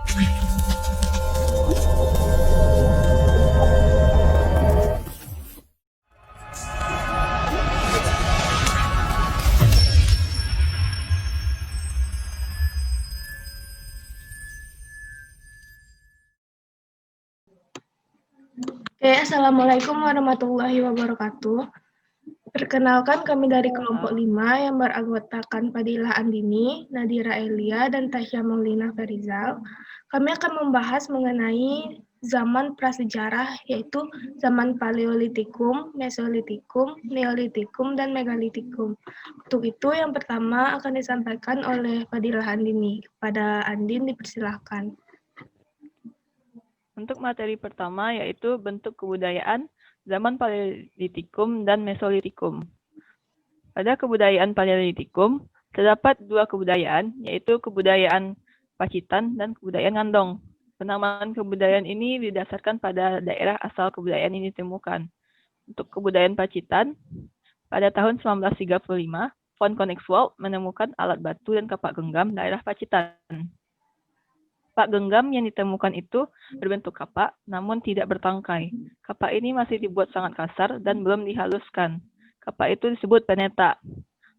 Oke, Assalamualaikum warahmatullahi wabarakatuh. Perkenalkan kami dari kelompok 5 yang beranggotakan Fadilah Andini, Nadira Elia, dan Tasya Maulina Ferizal. Kami akan membahas mengenai zaman prasejarah, yaitu zaman Paleolitikum, Mesolitikum, Neolitikum, dan Megalitikum. Untuk itu, yang pertama akan disampaikan oleh Fadilah Andini. Kepada Andin dipersilahkan. Untuk materi pertama yaitu bentuk kebudayaan zaman Paleolitikum dan Mesolitikum. Pada kebudayaan Paleolitikum, terdapat dua kebudayaan, yaitu kebudayaan Pacitan dan kebudayaan Ngandong. Penamaan kebudayaan ini didasarkan pada daerah asal kebudayaan ini ditemukan. Untuk kebudayaan Pacitan, pada tahun 1935, von Koenigswald menemukan alat batu dan kapak genggam daerah Pacitan. Kapak genggam yang ditemukan itu berbentuk kapak, namun tidak bertangkai. Kapak ini masih dibuat sangat kasar dan belum dihaluskan. Kapak itu disebut peneta.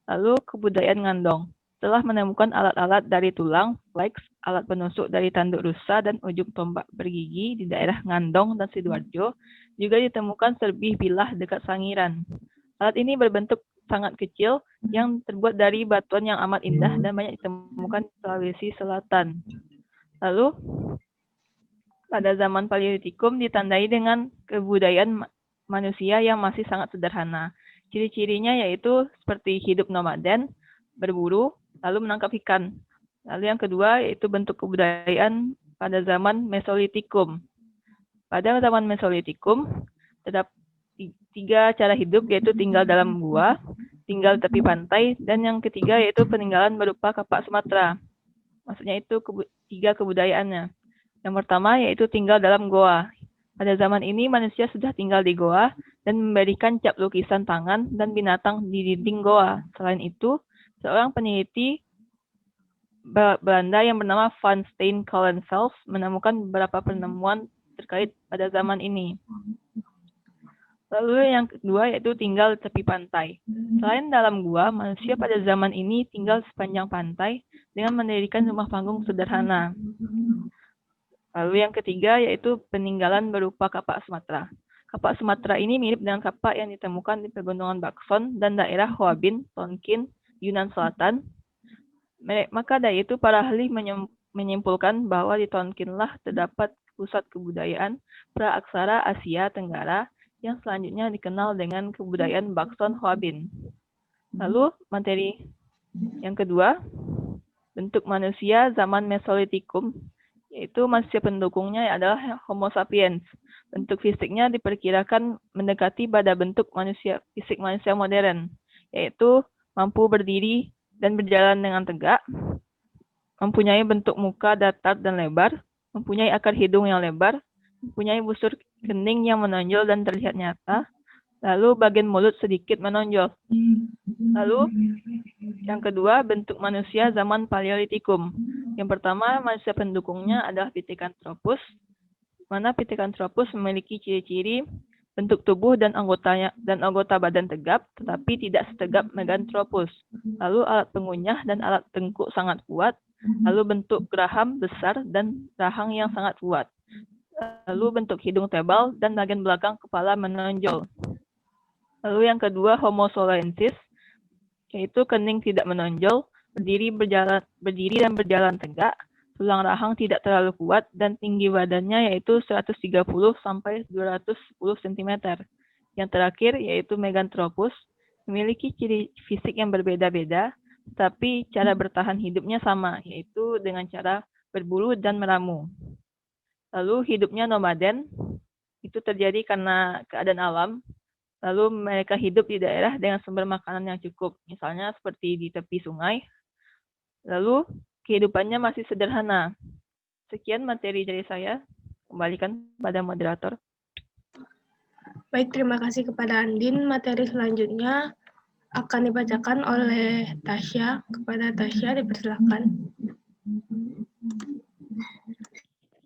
Lalu kebudayaan Ngandong telah menemukan alat-alat dari tulang, flax, alat penusuk dari tanduk rusa, dan ujung tombak bergigi di daerah Ngandong dan Sidoarjo. Juga ditemukan serbih bilah dekat Sangiran. Alat ini berbentuk sangat kecil yang terbuat dari batuan yang amat indah dan banyak ditemukan di Sulawesi Selatan. Lalu, pada zaman Paleolitikum ditandai dengan kebudayaan manusia yang masih sangat sederhana. Ciri-cirinya yaitu seperti hidup nomaden, berburu, lalu menangkap ikan. Lalu yang kedua yaitu bentuk kebudayaan pada zaman Mesolitikum. Pada zaman Mesolitikum, terdapat 3 cara hidup, yaitu tinggal dalam gua, tinggal di tepi pantai, dan yang ketiga yaitu peninggalan berupa kapak Sumatera. Maksudnya itu 3 kebudayaannya. Yang pertama yaitu tinggal dalam goa. Pada zaman ini manusia sudah tinggal di goa dan memberikan cap lukisan tangan dan binatang di dinding goa. Selain itu, seorang peneliti Belanda yang bernama Van Steen Colenfels menemukan beberapa penemuan terkait pada zaman ini. Lalu yang kedua yaitu tinggal di tepi pantai. Selain dalam gua, manusia pada zaman ini tinggal sepanjang pantai dengan mendirikan rumah panggung sederhana. Lalu yang ketiga yaitu peninggalan berupa kapak Sumatera. Kapak Sumatera ini mirip dengan kapak yang ditemukan di pegunungan Bakson dan daerah Huabin, Tonkin, Yunan Selatan. Maka dari itu para ahli menyimpulkan bahwa di Tonkinlah terdapat pusat kebudayaan praaksara Asia Tenggara yang selanjutnya dikenal dengan kebudayaan Bakson Huabin. Lalu materi yang kedua, bentuk manusia zaman Mesolitikum, yaitu manusia pendukungnya adalah Homo sapiens. Bentuk fisiknya diperkirakan mendekati pada bentuk fisik manusia modern, yaitu mampu berdiri dan berjalan dengan tegak, mempunyai bentuk muka datar dan lebar, mempunyai akar hidung yang lebar, mempunyai busur kening yang menonjol dan terlihat nyata, lalu bagian mulut sedikit menonjol. Lalu yang kedua, bentuk manusia zaman Paleolitikum. Yang pertama, manusia pendukungnya adalah Pithecanthropus, mana Pithecanthropus memiliki ciri-ciri bentuk tubuh dan anggota badan tegap, tetapi tidak setegap Meganthropus. Lalu alat pengunyah dan alat tengkuk sangat kuat, lalu bentuk geraham besar dan rahang yang sangat kuat. Lalu bentuk hidung tebal dan bagian belakang kepala menonjol. Lalu yang kedua, Homo soloensis, yaitu kening tidak menonjol, berdiri dan berjalan tegak, tulang rahang tidak terlalu kuat, dan tinggi badannya yaitu 130 sampai 210 cm. Yang terakhir yaitu Meganthropus, memiliki ciri fisik yang berbeda-beda, tapi cara bertahan hidupnya sama, yaitu dengan cara berburu dan meramu. Lalu hidupnya nomaden, itu terjadi karena keadaan alam. Lalu mereka hidup di daerah dengan sumber makanan yang cukup, misalnya seperti di tepi sungai. Lalu kehidupannya masih sederhana. Sekian materi dari saya. Kembalikan pada moderator. Baik, terima kasih kepada Andin. Materi selanjutnya akan dibacakan oleh Tasya. Kepada Tasya dipersilakan.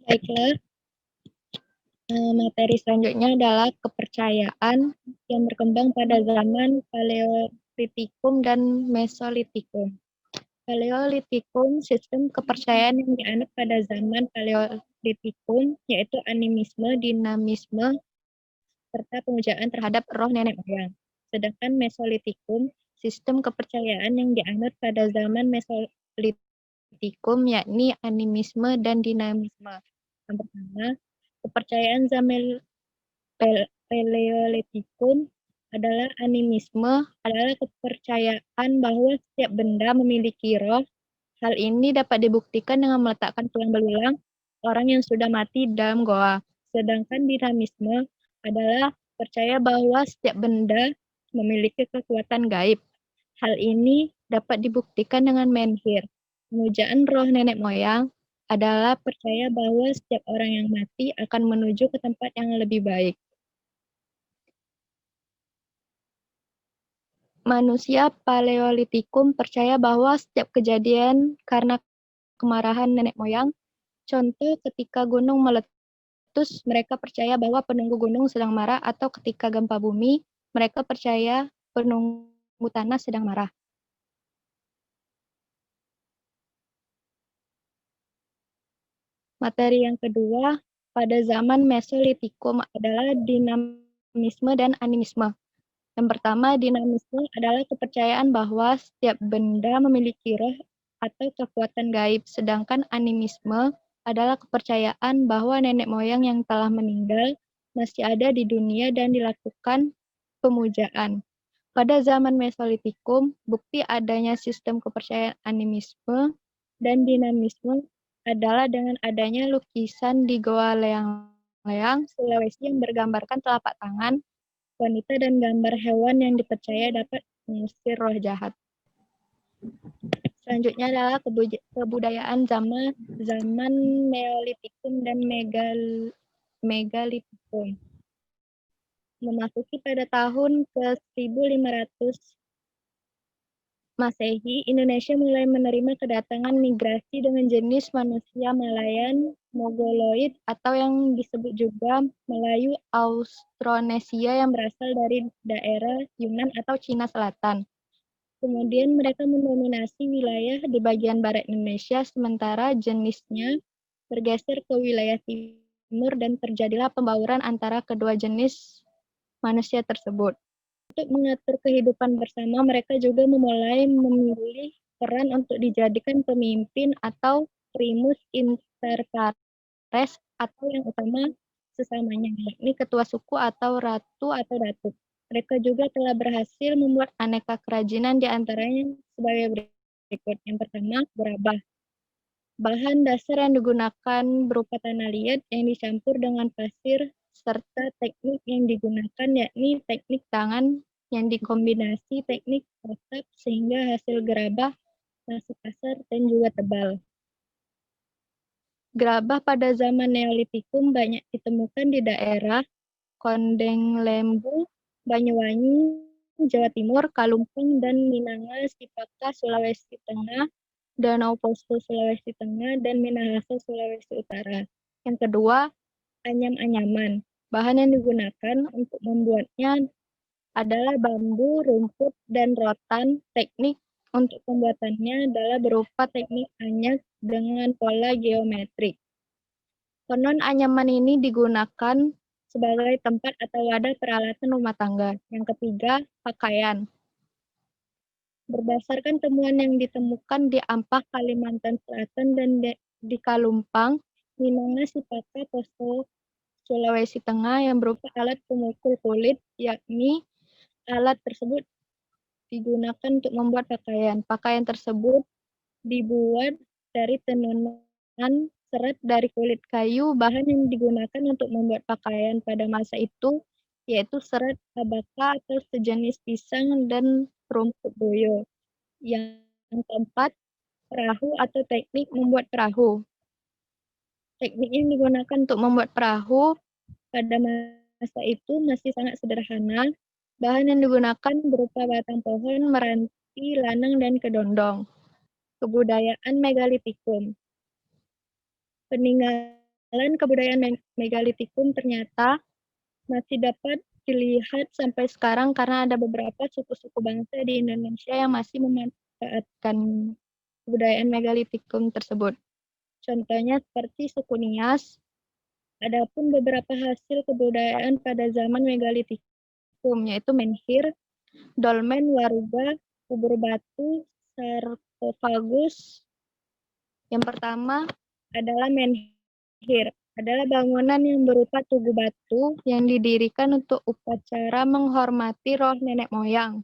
Baiklah, materi selanjutnya adalah kepercayaan yang berkembang pada zaman Paleolitikum dan Mesolitikum. Paleolitikum, sistem kepercayaan yang dianut pada zaman Paleolitikum, yaitu animisme, dinamisme, serta pemujaan terhadap roh nenek moyang. Sedangkan Mesolitikum, sistem kepercayaan yang dianut pada zaman Mesolitikum, yakni animisme dan dinamisme. Yang pertama, kepercayaan zaman Paleolitikum adalah animisme, adalah kepercayaan bahwa setiap benda memiliki roh. Hal ini dapat dibuktikan dengan meletakkan tulang belulang orang yang sudah mati dalam goa. Sedangkan dinamisme adalah percaya bahwa setiap benda memiliki kekuatan gaib. Hal ini dapat dibuktikan dengan menhir. Pemujaan roh nenek moyang adalah percaya bahwa setiap orang yang mati akan menuju ke tempat yang lebih baik. Manusia Paleolitikum percaya bahwa setiap kejadian karena kemarahan nenek moyang, contoh ketika gunung meletus, mereka percaya bahwa penunggu gunung sedang marah, atau ketika gempa bumi, mereka percaya penunggu tanah sedang marah. Materi yang kedua, pada zaman Mesolitikum adalah dinamisme dan animisme. Yang pertama, dinamisme adalah kepercayaan bahwa setiap benda memiliki roh atau kekuatan gaib, sedangkan animisme adalah kepercayaan bahwa nenek moyang yang telah meninggal masih ada di dunia dan dilakukan pemujaan. Pada zaman Mesolitikum, bukti adanya sistem kepercayaan animisme dan dinamisme adalah dengan adanya lukisan di Goa Leang-Leang, Sulawesi yang bergambarkan telapak tangan wanita dan gambar hewan yang dipercaya dapat mengusir roh jahat. Selanjutnya adalah kebudayaan zaman Neolitikum dan Megalitikum. Memasuki pada tahun ke-1500 Masehi, Indonesia mulai menerima kedatangan migrasi dengan jenis manusia Malayan, Mongoloid, atau yang disebut juga Melayu Austronesia yang berasal dari daerah Yunan atau Cina Selatan. Kemudian mereka mendominasi wilayah di bagian barat Indonesia, sementara jenisnya bergeser ke wilayah timur dan terjadilah pembauran antara kedua jenis manusia tersebut. Untuk mengatur kehidupan bersama, mereka juga memulai memilih peran untuk dijadikan pemimpin atau primus inter pares atau yang utama sesamanya, yakni ketua suku atau ratu atau datuk. Mereka juga telah berhasil membuat aneka kerajinan, di antaranya sebagai berikut. Yang pertama, gerabah. Bahan dasar yang digunakan berupa tanah liat yang dicampur dengan pasir, serta teknik yang digunakan yakni teknik tangan yang dikombinasi teknik tatap sehingga hasil gerabah masih kasar dan juga tebal. Gerabah pada zaman Neolitikum banyak ditemukan di daerah Kondeng Lembu, Banyuwangi, Jawa Timur, Kalumpang, dan Minanga, Sipaka, Sulawesi Tengah, Danau Poso, Sulawesi Tengah, dan Minahasa, Sulawesi Utara. Yang kedua, anyam-anyaman. Bahan yang digunakan untuk membuatnya adalah bambu, rumput, dan rotan. Teknik untuk pembuatannya adalah berupa teknik anyak dengan pola geometrik. Konon anyaman ini digunakan sebagai tempat atau wadah peralatan rumah tangga. Yang ketiga, pakaian. Berdasarkan temuan yang ditemukan di Ampah, Kalimantan Selatan, dan di Kalumpang, Minanga, Sipaka, Poso, Sulawesi Tengah yang berupa alat pemukul kulit, yakni alat tersebut digunakan untuk membuat pakaian. Pakaian tersebut dibuat dari tenunan serat dari kulit kayu. Bahan yang digunakan untuk membuat pakaian pada masa itu yaitu serat abaka atau sejenis pisang dan rumput boyo. Yang keempat, perahu atau teknik membuat perahu. Teknik yang digunakan untuk membuat perahu pada masa itu masih sangat sederhana. Bahan yang digunakan berupa batang pohon, meranti, lanang, dan kedondong. Kebudayaan Megalitikum. Peninggalan peninggalan kebudayaan megalitikum ternyata masih dapat dilihat sampai sekarang karena ada beberapa suku-suku bangsa di Indonesia yang masih memanfaatkan kebudayaan megalitikum tersebut. Contohnya seperti suku Nias. Adapun beberapa hasil kebudayaan pada zaman megalitikum yaitu menhir, dolmen, waruga, kubur batu, sarkofagus. Yang pertama adalah menhir, adalah bangunan yang berupa tugu batu yang didirikan untuk upacara menghormati roh nenek moyang.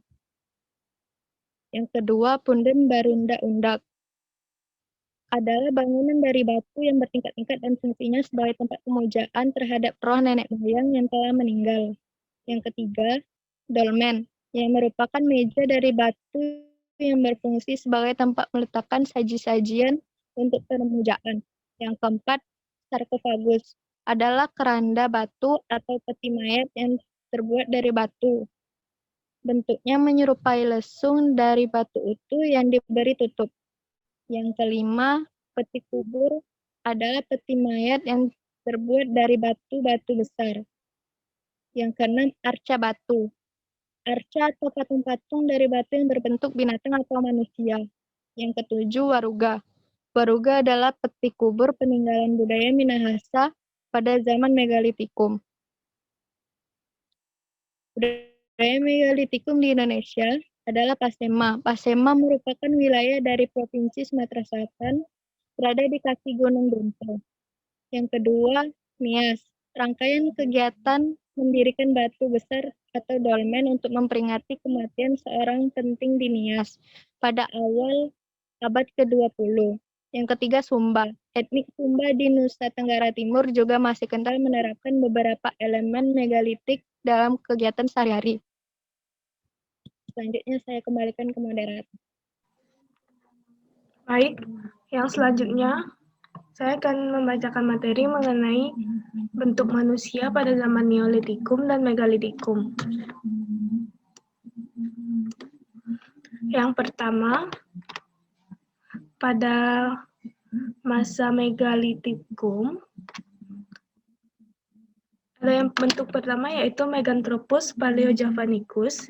Yang kedua, punden barunda undak, adalah bangunan dari batu yang bertingkat-tingkat dan fungsinya sebagai tempat pemujaan terhadap roh nenek moyang yang telah meninggal. Yang ketiga, dolmen, yang merupakan meja dari batu yang berfungsi sebagai tempat meletakkan saji-sajian untuk pemujaan. Yang keempat, sarkofagus, adalah keranda batu atau peti mayat yang terbuat dari batu. Bentuknya menyerupai lesung dari batu utuh yang diberi tutup. Yang kelima, peti kubur adalah peti mayat yang terbuat dari batu-batu besar. Yang keenam, arca batu. Arca atau patung-patung dari batu yang berbentuk binatang atau manusia. Yang ketujuh, waruga. Waruga adalah peti kubur peninggalan budaya Minahasa pada zaman megalitikum. Budaya megalitikum di Indonesia adalah Pasema. Pasema merupakan wilayah dari Provinsi Sumatera Selatan, berada di kaki Gunung Bintang. Yang kedua, Nias. Rangkaian kegiatan mendirikan batu besar atau dolmen untuk memperingati kematian seorang penting di Nias pada awal abad ke-20. Yang ketiga, Sumba. Etnik Sumba di Nusa Tenggara Timur juga masih kental menerapkan beberapa elemen megalitik dalam kegiatan sehari-hari. Selanjutnya saya kembalikan ke moderator. Baik, yang selanjutnya saya akan membacakan materi mengenai bentuk manusia pada zaman Neolitikum dan Megalitikum. Yang pertama, pada masa Megalitikum, ada yang bentuk pertama yaitu Meganthropus paleojavanicus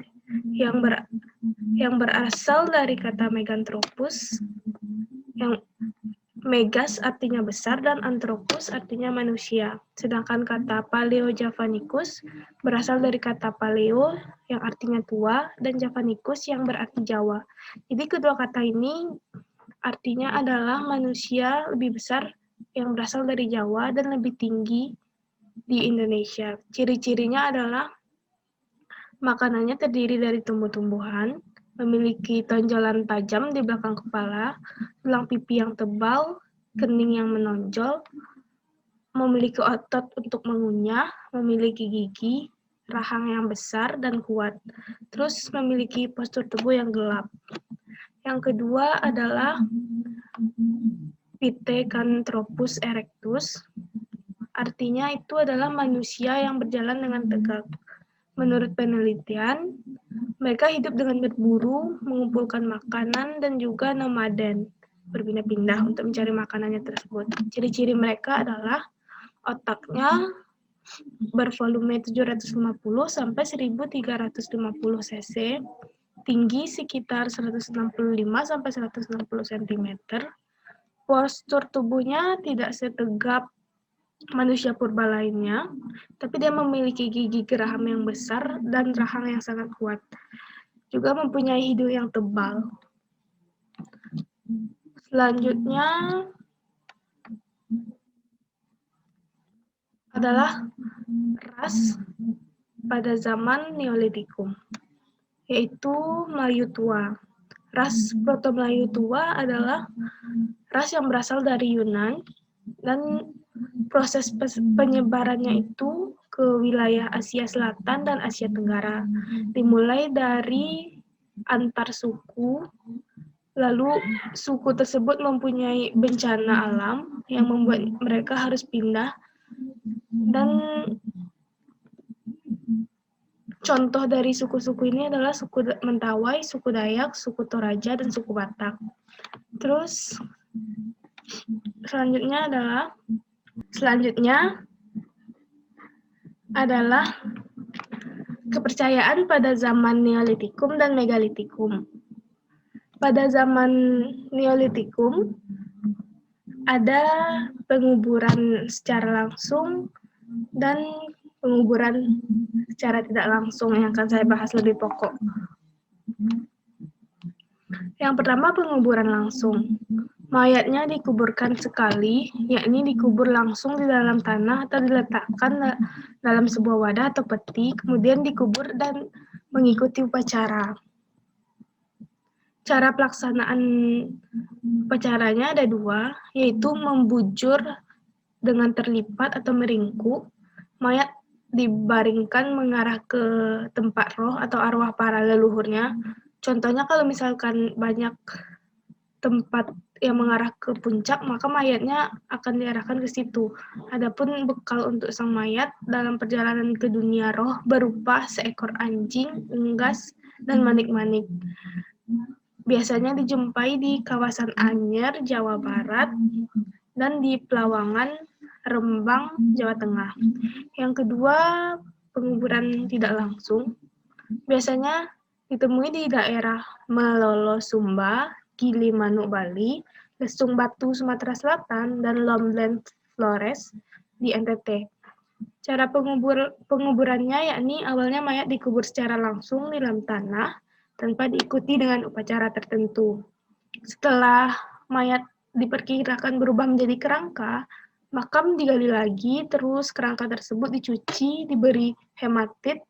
yang berasal dari kata Meganthropus, yang megas artinya besar dan anthropus artinya manusia. Sedangkan kata paleojavanicus berasal dari kata paleo yang artinya tua dan javanicus yang berarti Jawa. Jadi kedua kata ini artinya adalah manusia lebih besar yang berasal dari Jawa dan lebih tinggi di Indonesia. Ciri-cirinya adalah makanannya terdiri dari tumbuh-tumbuhan, memiliki tonjolan tajam di belakang kepala, tulang pipi yang tebal, kening yang menonjol, memiliki otot untuk mengunyah, memiliki gigi, rahang yang besar dan kuat, terus memiliki postur tubuh yang gelap. Yang kedua adalah Pithecanthropus erectus, artinya itu adalah manusia yang berjalan dengan tegak. Menurut penelitian, mereka hidup dengan berburu, mengumpulkan makanan, dan juga nomaden, berpindah-pindah untuk mencari makanannya tersebut. Ciri-ciri mereka adalah otaknya bervolume 750 sampai 1350 cc, tinggi sekitar 165 sampai 160 cm, postur tubuhnya tidak setegap manusia purba lainnya, tapi dia memiliki gigi geraham yang besar dan rahang yang sangat kuat. Juga mempunyai hidung yang tebal. Selanjutnya adalah ras pada zaman Neolitikum, yaitu Melayu Tua. Ras Proto-Melayu Tua adalah ras yang berasal dari Yunan dan proses penyebarannya itu ke wilayah Asia Selatan dan Asia Tenggara. Dimulai dari antar suku, lalu suku tersebut mempunyai bencana alam yang membuat mereka harus pindah. Dan contoh dari suku-suku ini adalah suku Mentawai, suku Dayak, suku Toraja, dan suku Batak. Terus selanjutnya adalah Selanjutnya adalah kepercayaan pada zaman Neolitikum dan Megalitikum. Pada zaman Neolitikum, ada penguburan secara langsung dan penguburan secara tidak langsung yang akan saya bahas lebih pokok. Yang pertama, penguburan langsung. Mayatnya dikuburkan sekali, yakni dikubur langsung di dalam tanah atau diletakkan dalam sebuah wadah atau peti, kemudian dikubur dan mengikuti upacara. Cara pelaksanaan upacaranya ada dua, yaitu membujur dengan terlipat atau meringkuk. Mayat dibaringkan mengarah ke tempat roh atau arwah para leluhurnya. Contohnya kalau misalkan banyak tempat yang mengarah ke puncak, maka mayatnya akan diarahkan ke situ. Adapun bekal untuk sang mayat dalam perjalanan ke dunia roh berupa seekor anjing, unggas, dan manik-manik. Biasanya dijumpai di kawasan Anyer, Jawa Barat, dan di Pelawangan, Rembang, Jawa Tengah. Yang kedua, penguburan tidak langsung. Biasanya ditemui di daerah Melolo, Sumba, Gili Manuk, Bali, Lesung Batu, Sumatera Selatan, dan Lomblen, Flores di NTT. Cara penguburannya yakni awalnya mayat dikubur secara langsung di dalam tanah tanpa diikuti dengan upacara tertentu. Setelah mayat diperkirakan berubah menjadi kerangka, makam digali lagi, terus kerangka tersebut dicuci, diberi hematit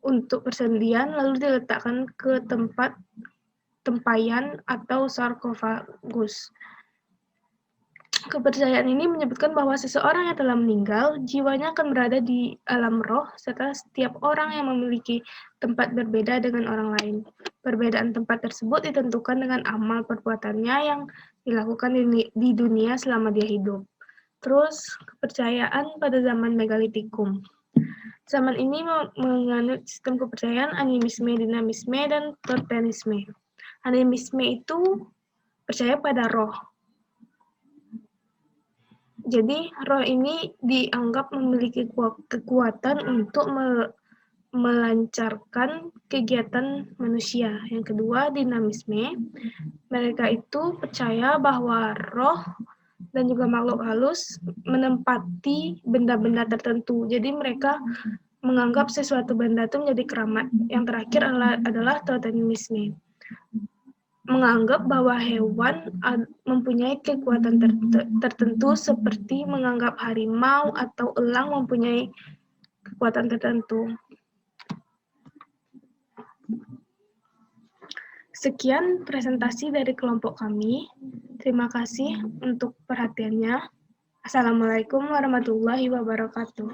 untuk persendian, lalu diletakkan ke tempat tempayan atau sarkofagus. Kepercayaan ini menyebutkan bahwa seseorang yang telah meninggal, jiwanya akan berada di alam roh, serta setiap orang yang memiliki tempat berbeda dengan orang lain. Perbedaan tempat tersebut ditentukan dengan amal perbuatannya yang dilakukan di dunia selama dia hidup. Terus, kepercayaan pada zaman Megalitikum. Zaman ini menganut sistem kepercayaan animisme, dinamisme, dan totemisme. Animisme itu percaya pada roh. Jadi, roh ini dianggap memiliki kekuatan untuk melancarkan kegiatan manusia. Yang kedua, dinamisme. Mereka itu percaya bahwa roh dan juga makhluk halus menempati benda-benda tertentu. Jadi mereka menganggap sesuatu benda itu menjadi keramat. Yang terakhir adalah totemisme. Menganggap bahwa hewan mempunyai kekuatan tertentu seperti menganggap harimau atau elang mempunyai kekuatan tertentu. Sekian presentasi dari kelompok kami. Terima kasih untuk perhatiannya. Assalamualaikum warahmatullahi wabarakatuh.